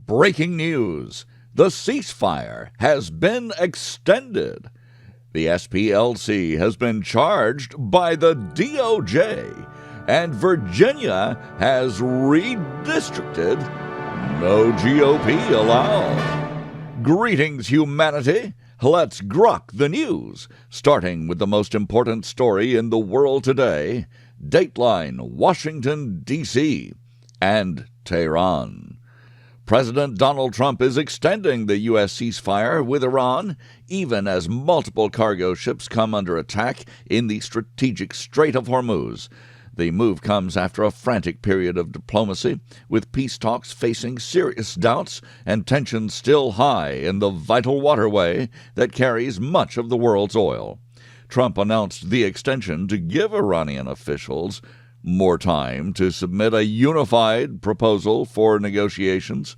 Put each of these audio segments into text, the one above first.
Breaking news. The ceasefire has been extended. The SPLC has been charged by the DOJ, and Virginia has redistricted. No GOP allowed. Greetings, humanity. Let's grok the news, starting with the most important story in the world today, Dateline, Washington, D.C., and Tehran. President Donald Trump is extending the U.S. ceasefire with Iran, even as multiple cargo ships come under attack in the strategic Strait of Hormuz. The move comes after a frantic period of diplomacy, with peace talks facing serious doubts and tensions still high in the vital waterway that carries much of the world's oil. Trump announced the extension to give Iranian officials more time to submit a unified proposal for negotiations.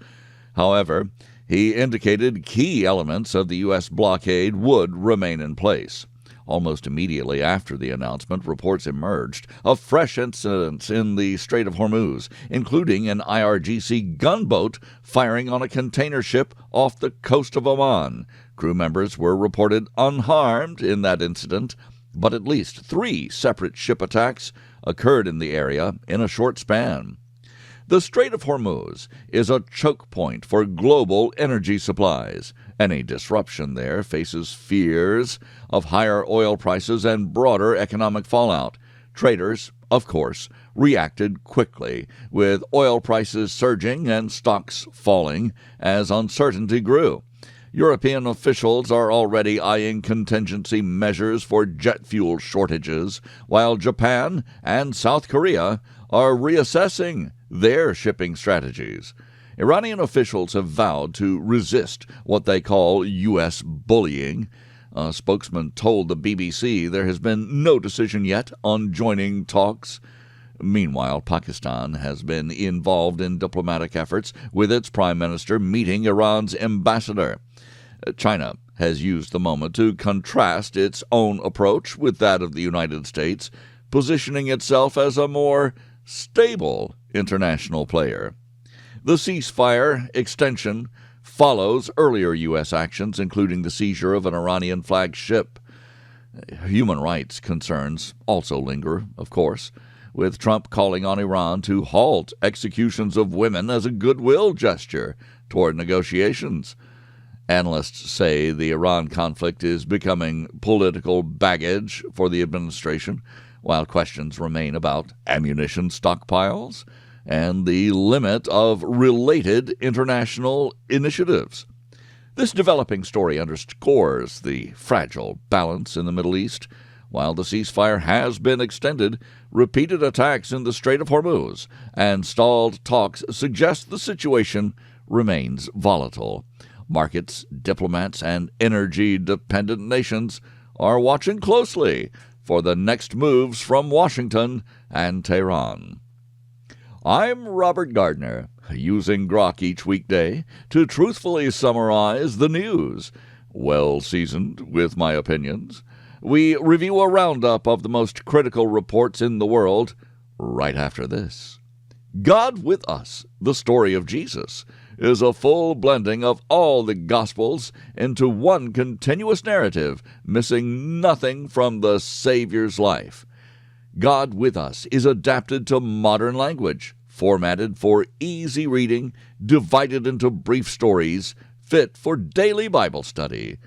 However, he indicated key elements of the U.S. blockade would remain in place. Almost immediately after the announcement, reports emerged of fresh incidents in the Strait of Hormuz, including an IRGC gunboat firing on a container ship off the coast of Oman. Crew members were reported unharmed in that incident, but at least 3 separate ship attacks occurred in the area in a short span. The Strait of Hormuz is a choke point for global energy supplies. Any disruption there faces fears of higher oil prices and broader economic fallout. Traders, of course, reacted quickly, with oil prices surging and stocks falling as uncertainty grew. European officials are already eyeing contingency measures for jet fuel shortages, while Japan and South Korea are reassessing their shipping strategies. Iranian officials have vowed to resist what they call U.S. bullying. A spokesman told the BBC there has been no decision yet on joining talks. Meanwhile, Pakistan has been involved in diplomatic efforts, with its prime minister meeting Iran's ambassador. China has used the moment to contrast its own approach with that of the United States, positioning itself as a more stable international player. The ceasefire extension follows earlier U.S. actions, including the seizure of an Iranian-flagged ship. Human rights concerns also linger, of course, with Trump calling on Iran to halt executions of women as a goodwill gesture toward negotiations. Analysts say the Iran conflict is becoming political baggage for the administration, while questions remain about ammunition stockpiles and the limit of related international initiatives. This developing story underscores the fragile balance in the Middle East. While the ceasefire has been extended, repeated attacks in the Strait of Hormuz and stalled talks suggest the situation remains volatile. Markets, diplomats, and energy-dependent nations are watching closely for the next moves from Washington and Tehran. I'm Robert Gardner, using GROK each weekday to truthfully summarize the news. Well-seasoned with my opinions, we review a roundup of the most critical reports in the world right after this. God with Us, the story of Jesus, is a full blending of all the Gospels into one continuous narrative, missing nothing from the Savior's life. God with Us is adapted to modern language, formatted for easy reading, divided into brief stories, fit for daily Bible study.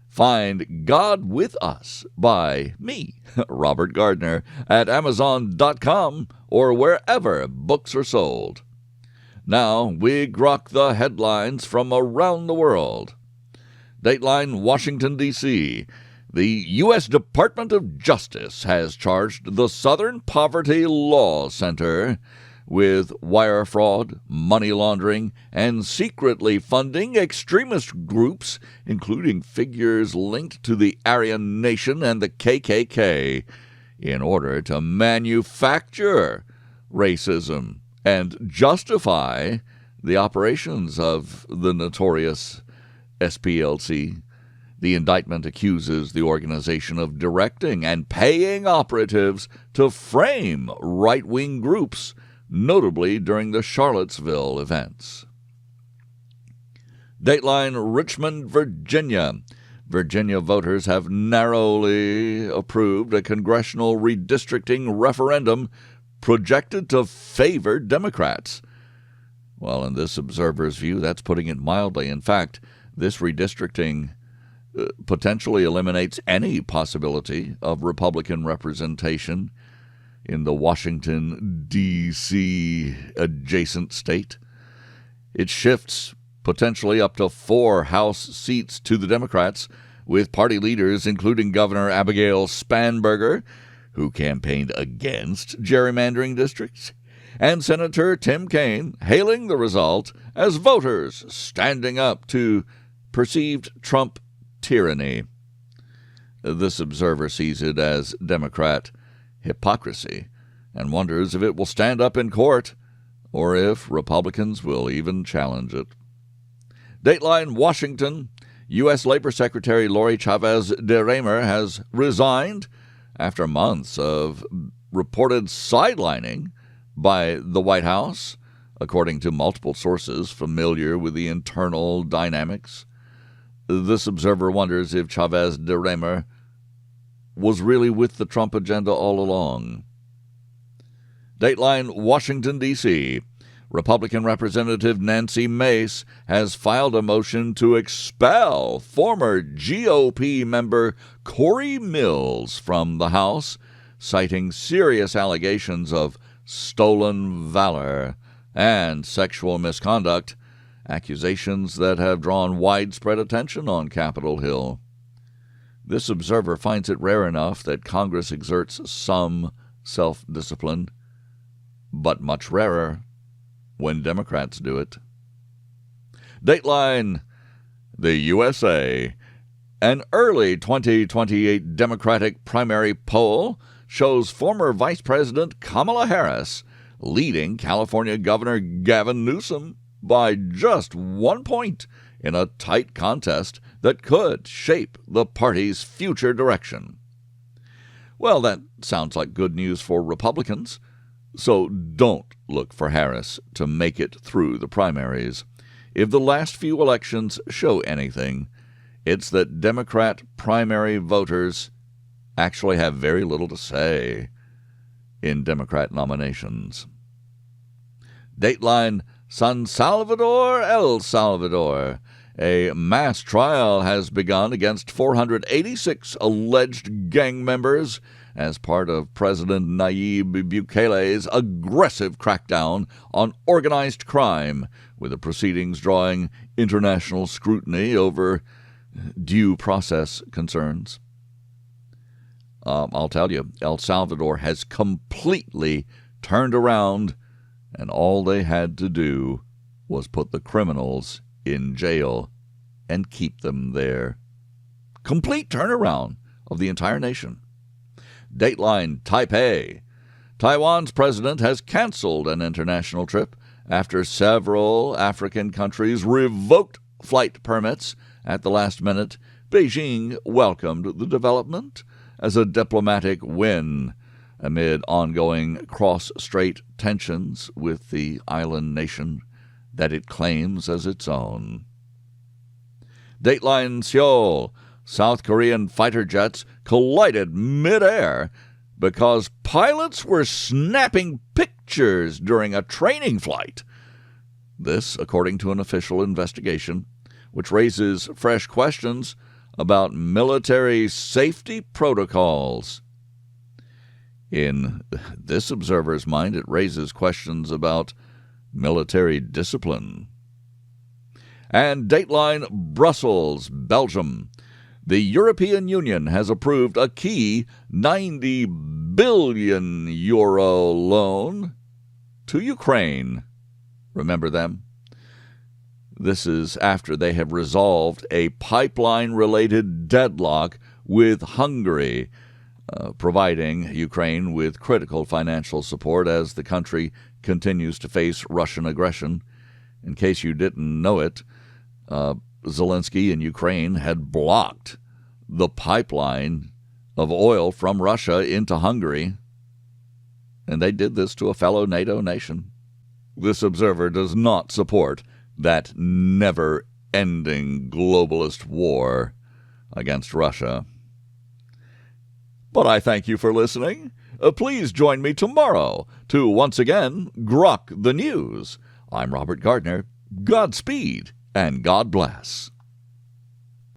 Find God with Us by me, Robert Gardner, at Amazon.com or wherever books are sold. Now we grok the headlines from around the world. Dateline, Washington, D.C. The U.S. Department of Justice has charged the Southern Poverty Law Center with wire fraud, money laundering, and secretly funding extremist groups, including figures linked to the Aryan Nation and the KKK, in order to manufacture racism and justify the operations of the notorious SPLC. The indictment accuses the organization of directing and paying operatives to frame right-wing groups, notably during the Charlottesville events. Dateline, Richmond, Virginia. Virginia voters have narrowly approved a congressional redistricting referendum projected to favor Democrats. Well, in this observer's view, that's putting it mildly. In fact, this redistricting potentially eliminates any possibility of Republican representation in the Washington, D.C. adjacent state. It shifts potentially up to 4 House seats to the Democrats, with party leaders including Governor Abigail Spanberger, who campaigned against gerrymandering districts, and Senator Tim Kaine hailing the result as voters standing up to perceived Trump tyranny. This observer sees it as Democrat hypocrisy and wonders if it will stand up in court or if Republicans will even challenge it. Dateline, Washington. U.S. Labor Secretary Lori Chavez-DeRemer has resigned after months of reported sidelining by the White House, according to multiple sources familiar with the internal dynamics. This observer wonders if Chavez-DeRemer was really with the Trump agenda all along. Dateline, Washington, D.C. Republican Representative Nancy Mace has filed a motion to expel former GOP member Cory Mills from the House, citing serious allegations of stolen valor and sexual misconduct, accusations that have drawn widespread attention on Capitol Hill. This observer finds it rare enough that Congress exerts some self-discipline, but much rarer when Democrats do it. Dateline, the USA. An early 2028 Democratic primary poll shows former Vice President Kamala Harris leading California Governor Gavin Newsom by just 1 point in a tight contest that could shape the party's future direction. Well, that sounds like good news for Republicans, so don't look for Harris to make it through the primaries. If the last few elections show anything, it's that Democrat primary voters actually have very little to say in Democrat nominations. Dateline, San Salvador, El Salvador. A mass trial has begun against 486 alleged gang members as part of President Nayib Bukele's aggressive crackdown on organized crime, with the proceedings drawing international scrutiny over due process concerns. I'll tell you, El Salvador has completely turned around, and all they had to do was put the criminals in jail and keep them there. Complete turnaround of the entire nation. Dateline, Taipei. Taiwan's president has canceled an international trip after several African countries revoked flight permits at the last minute. Beijing welcomed the development as a diplomatic win amid ongoing cross-strait tensions with the island nation that it claims as its own. Dateline, Seoul. South Korean fighter jets collided mid-air because pilots were snapping pictures during a training flight. This, according to an official investigation, which raises fresh questions about military safety protocols. In this observer's mind, it raises questions about military discipline. And Dateline, Brussels, Belgium. The European Union has approved a key €90 billion loan to Ukraine. Remember them? This is after they have resolved a pipeline-related deadlock with Hungary, providing Ukraine with critical financial support as the country continues to face Russian aggression. In case you didn't know it, Zelensky in Ukraine had blocked the pipeline of oil from Russia into Hungary, and they did this to a fellow NATO nation. This observer does not support that never ending globalist war against Russia. But I thank you for listening. Please join me tomorrow to once again GROK the News. I'm Robert Gardner. Godspeed and God bless.